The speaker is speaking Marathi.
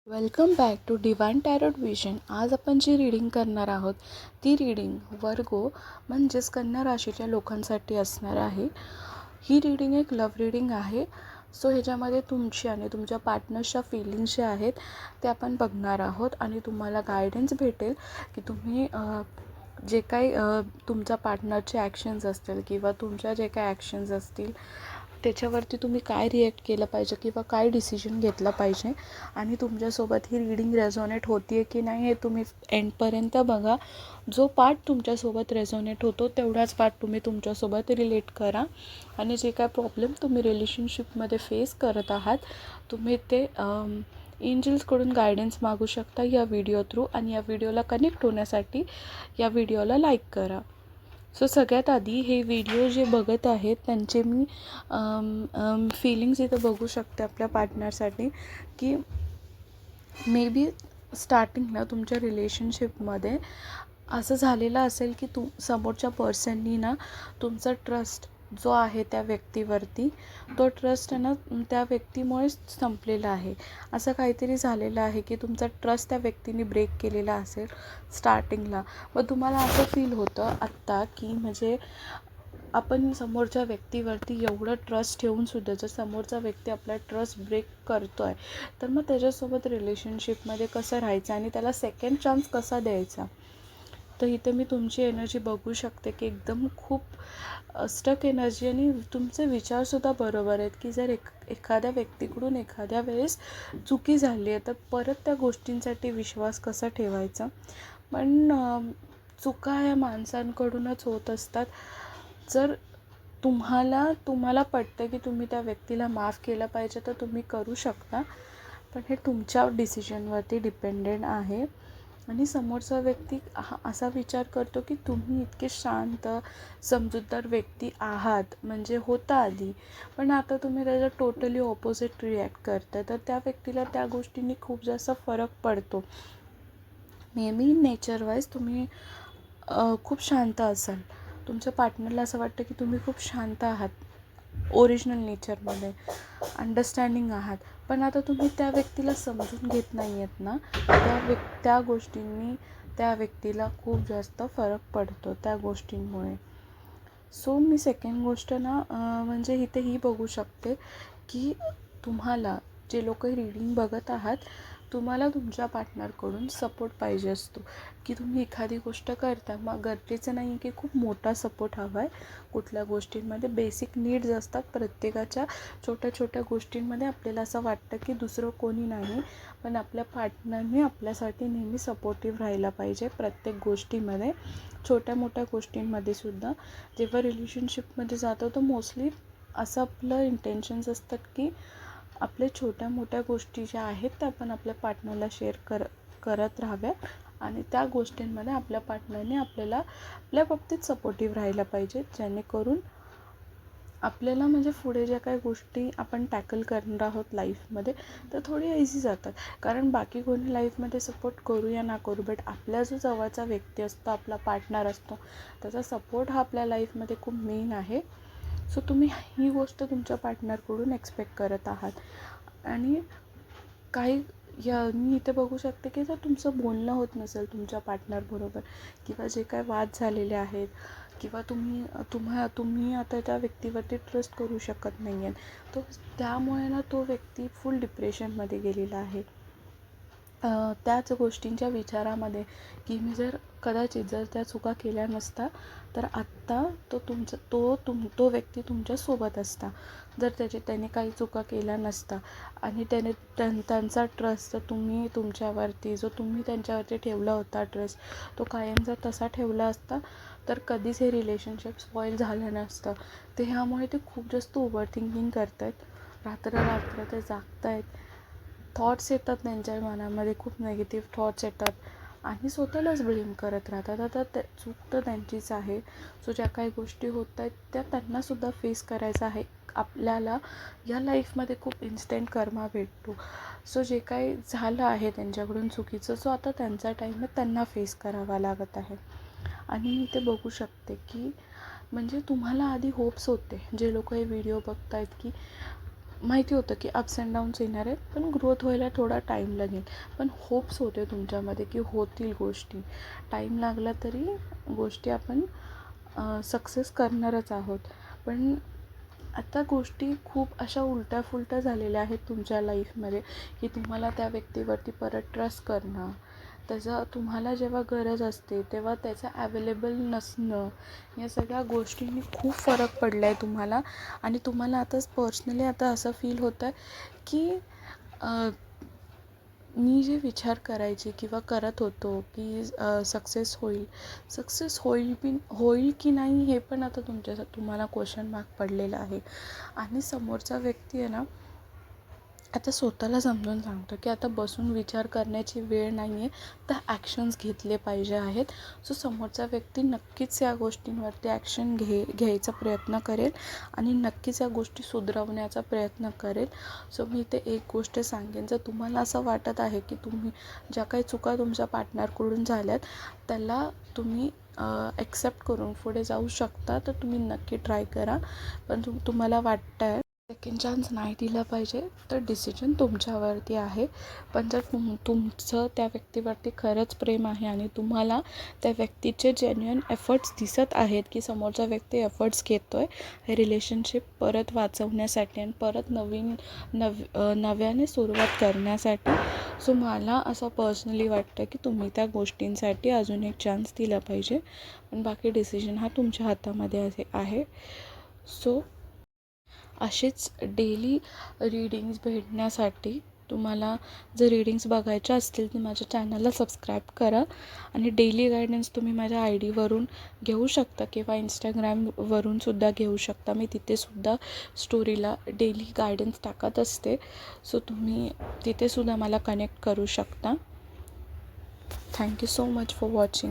Welcome back to divine tarot vision. आज आपण जी रीडिंग करणार आहोत ती रीडिंग वर्गो म्हणजेच कन्या राशीच्या लोकांसाठी असणार आहे. ही रीडिंग एक लव्ह रीडिंग आहे. सो ह्याच्यामध्ये तुमची आणि तुमच्या पार्टनरच्या फीलिंग्स जे आहेत ते आपण बघणार आहोत आणि तुम्हाला गायडन्स भेटेल की तुम्ही जे काही तुमच्या पार्टनरचे ॲक्शन्स असतील किंवा तुमच्या जे काही ॲक्शन्स असतील त्याच्यावरती तुम्ही काय रिॲक्ट केलं पाहिजे किंवा काय डिसिजन घेतला पाहिजे आणि तुमच्यासोबत ही रीडिंग रेझोनेट होती आहे की नाही हे तुम्ही एंडपर्यंत बघा. जो पार्ट तुमच्यासोबत रेझोनेट होतो तेवढाच पार्ट तुम्ही तुमच्यासोबत रिलेट करा आणि जे काय प्रॉब्लेम तुम्ही रिलेशनशिपमध्ये फेस करत आहात तुम्ही ते एंजल्सकडून गायडन्स मागू शकता या व्हिडिओ थ्रू. आणि या व्हिडिओला कनेक्ट होण्यासाठी या व्हिडिओला लाईक करा. सो सगळ्यात आधी हे व्हिडिओ जे बघत आहेत त्यांचे मी फीलिंग्स इथं बघू शकते आपल्या पार्टनरसाठी की मे बी स्टार्टिंगला तुमच्या रिलेशनशिपमध्ये असं झालेलं असेल की समोरच्या पर्सननी ना तुमचा ट्रस्ट जो आहे त्या व्यक्तीवरती तो ट्रस्ट ना त्या व्यक्तीमुळेच संपलेला आहे. असं काहीतरी झालेलं आहे की तुमचा ट्रस्ट त्या व्यक्तीने ब्रेक केलेला असेल स्टार्टिंगला. मग तुम्हाला असं फील होतं आत्ता की म्हणजे आपण समोरच्या व्यक्तीवरती एवढं ट्रस्ट ठेवूनसुद्धा जर समोरचा व्यक्ती आपला ट्रस्ट ब्रेक करतो आहे तर मग त्याच्यासोबत रिलेशनशिपमध्ये कसं राहायचं आणि त्याला सेकंड चान्स कसा द्यायचा. तर इथे मी तुमची एनर्जी बघू शकते की एकदम खूप स्टक एनर्जी आणि तुमचे विचारसुद्धा बरोबर आहेत की जर एखाद्या व्यक्तीकडून एखाद्या वेळेस चुकी झाली आहे तर परत त्या गोष्टींसाठी विश्वास कसा ठेवायचा. पण चुका या माणसांकडूनच होत असतात. जर तुम्हाला पटतं की तुम्ही त्या व्यक्तीला माफ केलं पाहिजे तर तुम्ही करू शकता. पण हे तुमच्या डिसिजनवरती डिपेंडेंट आहे. आणि समोरचा व्यक्ती असा विचार करतो की तुम्ही इतके शांत समजूतदार व्यक्ती आहात म्हणजे होता आधी, पण आता तुम्ही त्याच्या टोटली ऑपोजिट रिॲक्ट करता. तर त्या व्यक्तीला त्या गोष्टींनी खूप जास्त फरक पडतो. मे बी नेचरवाईज तुम्ही खूप शांत असाल. तुमच्या पार्टनरला असं वाटतं की तुम्ही खूप शांत आहात ओरिजिनल नेचरमध्ये, अंडरस्टँडिंग आहात. पण आता तुम्ही त्या व्यक्तीला समजून घेत नाही आहेत ना, त्या गोष्टींनी त्या व्यक्तीला खूप जास्त फरक पडतो त्या गोष्टींमुळे. सो मी सेकंड गोष्ट ना म्हणजे इथे ही बघू शकते की तुम्हाला जे लोक रीडिंग बघत आहात तुम्हाला तुमच्या पार्टनरकडून सपोर्ट पाहिजे असतो की तुम्ही एखादी गोष्ट करता. मग गरजेचं नाही की खूप मोठा सपोर्ट हवा आहे. कुठल्या गोष्टींमध्ये बेसिक नीड्स असतात प्रत्येकाच्या. छोट्या छोट्या गोष्टींमध्ये आपल्याला असं वाटतं की दुसरं कोणी नाही, पण आपल्या पार्टनरने आपल्यासाठी नेहमी सपोर्टिव्ह राहायला पाहिजे प्रत्येक गोष्टीमध्ये. छोट्या मोठ्या गोष्टींमध्ये सुद्धा जेव्हा रिलेशनशिपमध्ये जातो तर मोस्टली असं आपलं इंटेन्शन्स असतात की आपल्या छोट्या मोठ्या गोष्टी ज्या आहेत त्या आपण आपल्या पार्टनरला शेअर करत राहाव्या आणि त्या गोष्टींमध्ये आपल्या पार्टनरने आपल्याला आपल्या बाबतीत सपोर्टिव्ह राहायला पाहिजे, जेणेकरून आपल्याला म्हणजे पुढे ज्या काही गोष्टी आपण टॅकल करणार आहोत लाईफमध्ये तर थोडी इझी जातात. कारण बाकी कोणी लाईफमध्ये सपोर्ट करू या ना करू, बट आपला जो जवळचा व्यक्ती असतो आपला पार्टनर असतो त्याचा सपोर्ट हा आपल्या लाईफमध्ये खूप मेन आहे. सो तुम्ही ही गोष्ट तुमच्या पार्टनरकडून एक्सपेक्ट करत आहात. आणि काही मी इथे बघू शकते की जर तुमचं बोलणं होत नसेल तुमच्या पार्टनरबरोबर किंवा जे काय वाद झालेले आहेत किंवा तुम्ही आता त्या व्यक्तीवरती ट्रस्ट करू शकत नाही आहेत, तो त्यामुळे ना तो व्यक्ती फुल डिप्रेशनमध्ये गेलेला आहे. त्याच गोष्टींच्या विचारामध्ये की मी जर कदाचित जर त्या चुका केल्या नसता तर आत्ता तो व्यक्ती तुमच्यासोबत असता. जर त्याने काही चुका केल्या नसता आणि त्यांचा ट्रस्ट तुम्ही त्यांच्यावरती ठेवला होता ट्रस्ट तो कायम जर तसा ठेवला असता तर कधीच हे रिलेशनशिप स्पॉईल झालं नसतं. ते ह्यामुळे ते खूप जास्त ओव्हर थिंकिंग करत आहेत. रात्र ते जागत आहेत. थॉट्स येतात त्यांच्या मनामध्ये, खूप नेगेटिव्ह थॉट्स येतात आणि स्वतःलाच ब्लेम करत राहतात. आता चूक तर त्यांचीच आहे. सो ज्या काही गोष्टी होत आहेत त्या त्यांनासुद्धा फेस करायचं आहे. आपल्याला या लाईफमध्ये खूप इन्स्टंट कर्मा भेटतो. सो जे काही झालं आहे त्यांच्याकडून चुकीचं सो आता त्यांचा टाईम आहे, त्यांना फेस करावा लागत आहे. आणि मी ते बघू शकते की म्हणजे तुम्हाला आधी होप्स होते जे लोक हे व्हिडिओ बघत आहेत की माहिती होतं की अप्स अँड डाऊन्स येणार आहेत, पण ग्रोथ व्हायला थोडा टाईम लागेल. पण होप्स होते तुमच्यामध्ये की होतील गोष्टी. टाईम लागला तरी गोष्टी आपण सक्सेस करणारच आहोत. पण आता गोष्टी खूप अशा उलट्याफुलट्या झालेल्या आहेत तुमच्या लाईफमध्ये की तुम्हाला त्या व्यक्तीवरती परत ट्रस्ट करणं, त्याचा तुम्हाला जेव्हा गरज असते तेव्हा त्याचं ॲवेलेबल नसणं, या सगळ्या गोष्टींनी खूप फरक पडला आहे तुम्हाला. आणि तुम्हाला आताच पर्सनली आता असं फील होतं आहे की मी जे विचार करायचे किंवा करत होतो की सक्सेस होईल की नाही हे पण आता तुम्हाला क्वेश्चन मार्क पडलेला आहे. आणि समोरचा व्यक्ती आहे ना आता स्वतःला समजून सांगतो की आता बसून विचार करण्याची वेळ नाही आहे, तर ॲक्शन्स घेतले पाहिजे आहेत. सो समोरचा व्यक्ती नक्कीच या गोष्टींवरती ॲक्शन घ्यायचा प्रयत्न करेल आणि नक्कीच या गोष्टी सुधारवण्याचा प्रयत्न करेल. सो मी ते एक गोष्ट सांगेन, जर तुम्हाला असं वाटत आहे की तुम्ही ज्या काही चुका तुमच्या पार्टनरकडून झाल्यात त्याला तुम्ही ॲक्सेप्ट करून पुढे जाऊ शकता, तर तुम्ही नक्की ट्राय करा. पण तुम्हाला वाटतं आहे सेकंड चान्स नाही दिला पाहिजे, तर डिसिजन तुमच्यावरती आहे. पण जर तुमचं त्या व्यक्तीवरती खरंच प्रेम आहे आणि तुम्हाला त्या व्यक्तीचे जेन्युइन एफर्ट्स दिसत आहेत की समोरचा व्यक्ती एफर्ट्स घेतो आहे हे रिलेशनशिप परत वाचवण्यासाठी आणि परत नव्याने सुरुवात करण्यासाठी. सो मला असं पर्सनली वाटतं की तुम्ही त्या गोष्टींसाठी अजून एक चान्स दिला पाहिजे. पण बाकी डिसिजन हा तुमच्या हातामध्ये आहे. सो असेच डेली रीडिंग्स भेटण्यासाठी तुम्हाला जर रीडिंग्स बघायच्या असतील तर माझ्या चॅनलला सबस्क्राईब करा. आणि डेली गायडन्स तुम्ही माझ्या ID वरून घेऊ शकता किंवा इंस्टाग्रामवरून सुद्धा घेऊ शकता. मी तिथेसुद्धा स्टोरीला डेली गायडन्स टाकत असते. सो तुम्ही तिथेसुद्धा मला कनेक्ट करू शकता. Thank you so much for watching.